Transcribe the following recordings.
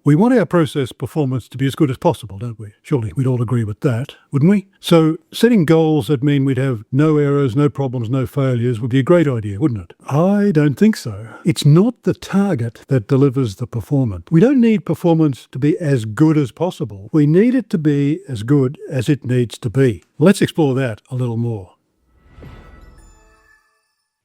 We want our process performance to be as good as possible, don't we? Surely we'd all agree with that, wouldn't we? So setting goals that mean we'd have no errors, no problems, no failures would be a great idea, wouldn't it? I don't think so. It's not the target that delivers the performance. We don't need performance to be as good as possible. We need it to be as good as it needs to be. Let's explore that a little more.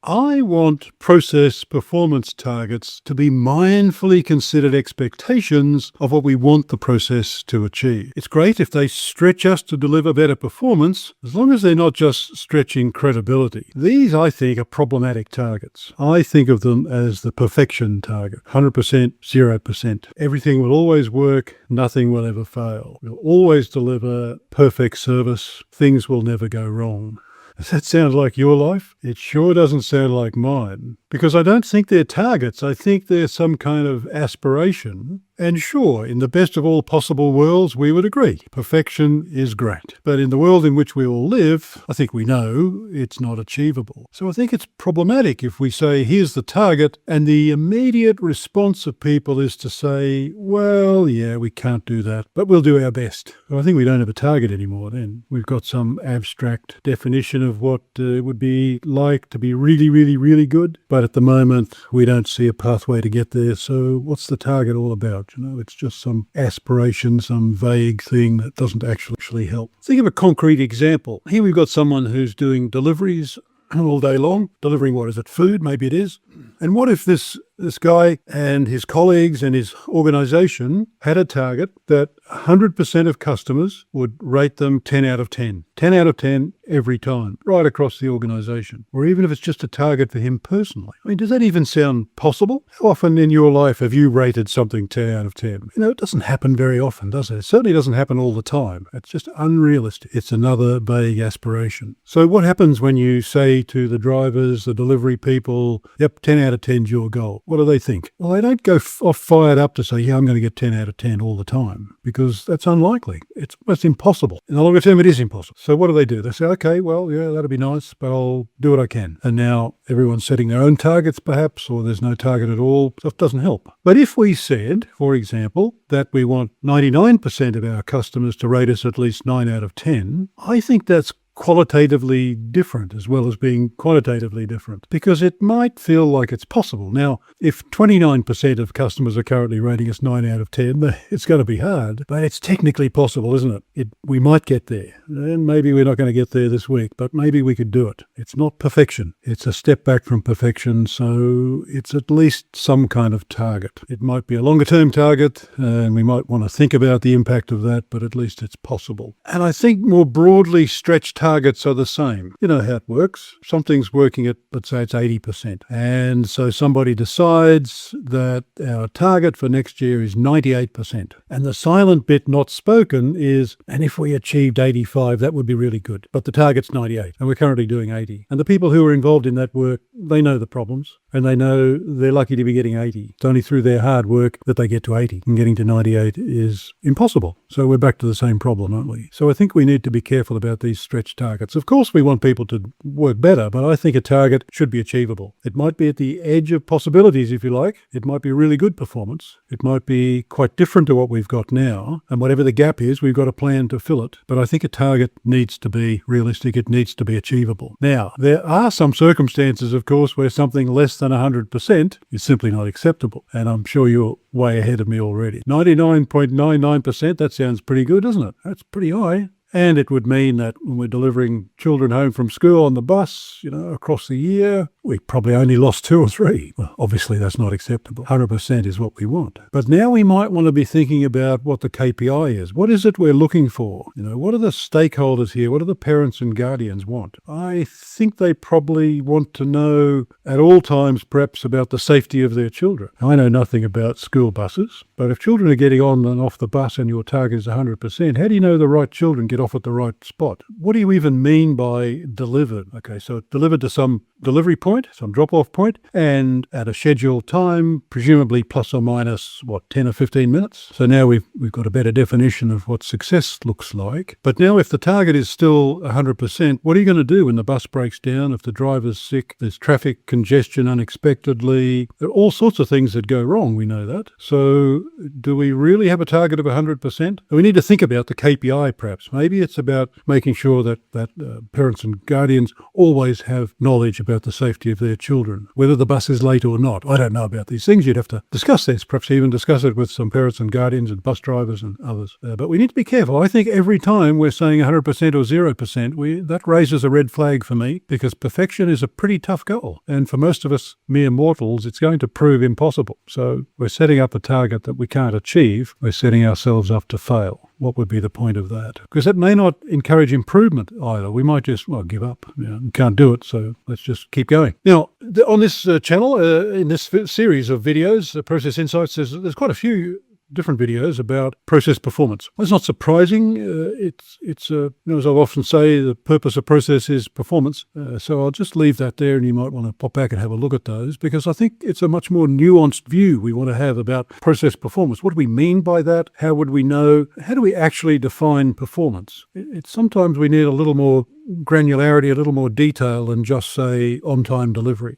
I want process performance targets to be mindfully considered expectations of what we want the process to achieve. It's great if they stretch us to deliver better performance, as long as they're not just stretching credibility. These, I think, are problematic targets. I think of them as the perfection target. 100%, 0%. Everything will always work, nothing will ever fail. We'll always deliver perfect service. Things will never go wrong. Does that sound like your life? It sure doesn't sound like mine. Because I don't think they're targets. I think they're some kind of aspiration. And sure, in the best of all possible worlds, we would agree. Perfection is great. But in the world in which we all live, I think we know it's not achievable. So I think it's problematic if we say, here's the target, and the immediate response of people is to say, well, yeah, we can't do that, but we'll do our best. Well, I think we don't have a target anymore then. We've got some abstract definition of what it would be like to be really, really, really good. But at the moment, we don't see a pathway to get there. So what's the target all about? It's just some aspiration, some vague thing that doesn't actually help. Think of a concrete example. Here we've got someone who's doing deliveries all day long, delivering, what is it, food? Maybe it is. And what if this guy and his colleagues and his organization had a target that 100% of customers would rate them 10 out of 10. 10 out of 10 every time, right across the organization. Or even if it's just a target for him personally. I mean, does that even sound possible? How often in your life have you rated something 10 out of 10? It doesn't happen very often, does it? It certainly doesn't happen all the time. It's just unrealistic. It's another vague aspiration. So what happens when you say to the drivers, the delivery people, yep, 10 out of 10 is your goal? What do they think? Well, they don't go off fired up to say, yeah, I'm going to get 10 out of 10 all the time, because that's unlikely. It's almost impossible. In the longer term, it is impossible. So what do? They say, okay, well, yeah, that'll be nice, but I'll do what I can. And now everyone's setting their own targets, perhaps, or there's no target at all. That doesn't help. But if we said, for example, that we want 99% of our customers to rate us at least 9 out of 10, I think that's qualitatively different as well as being quantitatively different, because it might feel like it's possible. Now, if 29% of customers are currently rating us 9 out of 10, it's going to be hard, but it's technically possible, isn't it? We might get there, and maybe we're not going to get there this week, but maybe we could do it. It's not perfection. It's a step back from perfection, so it's at least some kind of target. It might be a longer-term target, and we might want to think about the impact of that, but at least it's possible. And I think more broadly stretched targets are the same. You know how it works. Something's working at, let's say it's 80%. And so somebody decides that our target for next year is 98%. And the silent bit not spoken is, and if we achieved 85, that would be really good. But the target's 98, and we're currently doing 80. And the people who are involved in that work, they know the problems, and they know they're lucky to be getting 80. It's only through their hard work that they get to 80. And getting to 98 is impossible. So we're back to the same problem, aren't we? So I think we need to be careful about these stretch targets. Of course, we want people to work better, but I think a target should be achievable. It might be at the edge of possibilities, if you like. It might be really good performance. It might be quite different to what we've got now. And whatever the gap is, we've got a plan to fill it. But I think a target needs to be realistic. It needs to be achievable. Now, there are some circumstances, of course, where something less than 100% is simply not acceptable. And I'm sure you're way ahead of me already. 99.99%, that sounds pretty good, doesn't it? That's pretty high. And it would mean that when we're delivering children home from school on the bus, across the year, we probably only lost 2 or 3. Well, obviously that's not acceptable. 100% is what we want. But now we might want to be thinking about what the KPI is. What is it we're looking for? What are the stakeholders here? What do the parents and guardians want? I think they probably want to know at all times, perhaps, about the safety of their children. I know nothing about school buses, but if children are getting on and off the bus and your target is 100%, how do you know the right children get off at the right spot? What do you even mean by delivered? Okay, so delivered to some delivery point, some drop-off point, and at a scheduled time, presumably plus or minus, 10 or 15 minutes. So now we've got a better definition of what success looks like. But now if the target is still 100%, what are you going to do when the bus breaks down, if the driver's sick, there's traffic congestion unexpectedly, there are all sorts of things that go wrong, we know that. So do we really have a target of 100%? We need to think about the KPI perhaps. Maybe it's about making sure that parents and guardians always have knowledge about the safety of their children, whether the bus is late or not. I don't know about these things. You'd have to discuss this, perhaps even discuss it with some parents and guardians and bus drivers and others. But we need to be careful. I think every time we're saying 100% or 0%, that raises a red flag for me, because perfection is a pretty tough goal. And for most of us mere mortals, it's going to prove impossible. So we're setting up a target that we can't achieve. We're setting ourselves up to fail. What would be the point of that? Because that may not encourage improvement either. We might just, give up. We can't do it, so let's just keep going. Now, on this channel, in this series of videos, Process Insights, there's quite a few different videos about process performance. Well, it's not surprising. It's as I often say, the purpose of process is performance. So I'll just leave that there, and you might want to pop back and have a look at those, because I think it's a much more nuanced view we want to have about process performance. What do we mean by that? How would we know? How do we actually define performance? It's sometimes we need a little more granularity, a little more detail than just say on-time delivery.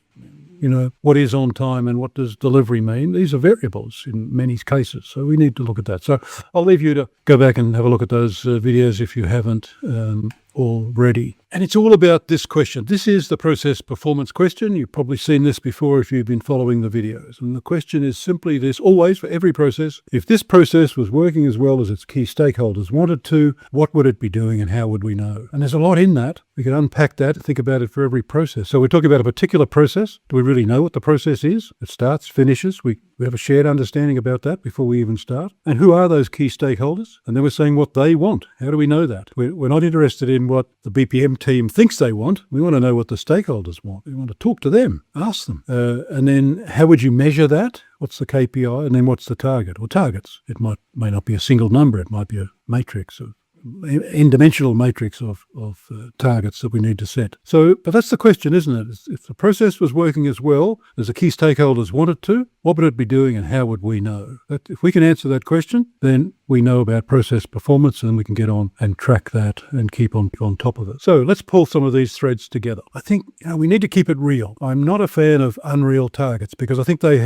What is on time and what does delivery mean? These are variables in many cases, so we need to look at that. So I'll leave you to go back and have a look at those videos if you haven't already. And it's all about this question. This is the process performance question. You've probably seen this before if you've been following the videos. And the question is simply this, always for every process: if this process was working as well as its key stakeholders wanted to, what would it be doing and how would we know? And there's a lot in that. We can unpack that, think about it for every process. So we're talking about a particular process. Do we really know what the process is? It starts, finishes. We have a shared understanding about that before we even start. And who are those key stakeholders? And then we're saying what they want. How do we know that? We're not interested in what the BPM team thinks they want. We want to know what the stakeholders want. We want to talk to them, ask them. And then how would you measure that? What's the KPI? And then what's the target or targets? It may not be a single number. It might be a matrix of n-dimensional matrix of targets that we need to set. So, but that's the question, isn't it? If the process was working as well as the key stakeholders wanted to, what would it be doing and how would we know? If we can answer that question, then we know about process performance, and we can get on and track that and keep on top of it. So let's pull some of these threads together. I think we need to keep it real. I'm not a fan of unreal targets, because I think they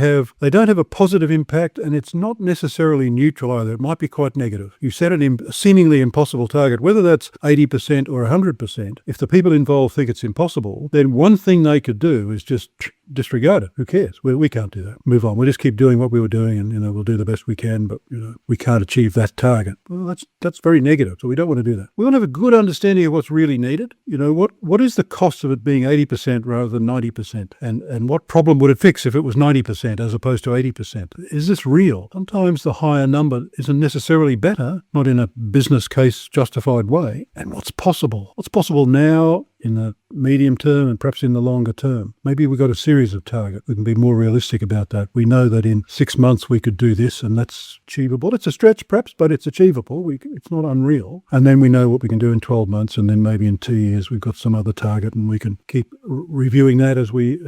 don't have a positive impact, and it's not necessarily neutral either. It might be quite negative. You set a seemingly impossible target, whether that's 80% or 100%. If the people involved think it's impossible, then one thing they could do is just disregard it. Who cares? We can't do that. Move on. We'll just keep doing what we were doing, and we'll do the best we can, but we can't achieve that target. Well, that's very negative, so we don't want to do that. We want to have a good understanding of what's really needed. What is the cost of it being 80% rather than 90%? And what problem would it fix if it was 90% as opposed to 80%? Is this real? Sometimes the higher number isn't necessarily better, not in a business case justified way. And what's possible? What's possible now, in the medium term, and perhaps in the longer term? Maybe we've got a series of targets. We can be more realistic about that. We know that in 6 months we could do this, and that's achievable. It's a stretch perhaps, but it's achievable. It's not unreal. And then we know what we can do in 12 months, and then maybe in 2 years we've got some other target, and we can keep reviewing that as we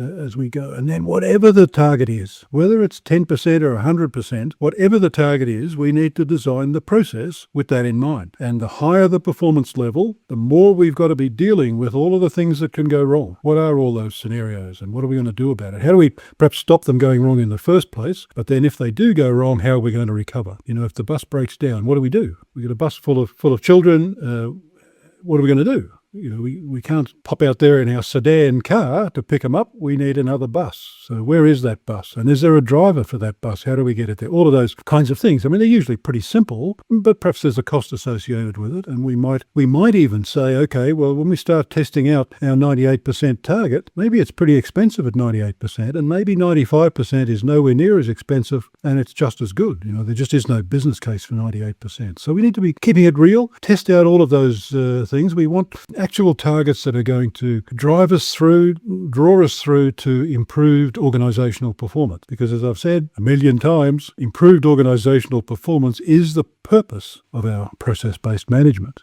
go. And then whatever the target is, whether it's 10% or 100%, whatever the target is, we need to design the process with that in mind. And the higher the performance level, the more we've got to be dealing with all of the things that can go wrong. What are all those scenarios, and what are we going to do about it? How do we perhaps stop them going wrong in the first place? But then if they do go wrong, how are we going to recover? If the bus breaks down, what do? We get a bus full of children. What are we going to do? We can't pop out there in our sedan car to pick them up. We need another bus. So where is that bus? And is there a driver for that bus? How do we get it there? All of those kinds of things. I mean, they're usually pretty simple, but perhaps there's a cost associated with it. And we might even say, okay, well, when we start testing out our 98% target, maybe it's pretty expensive at 98%, and maybe 95% is nowhere near as expensive, and it's just as good. There just is no business case for 98%. So we need to be keeping it real, test out all of those things. We want actual targets that are going to draw us through to improved organisational performance. Because as I've said a million times, improved organisational performance is the purpose of our process-based management.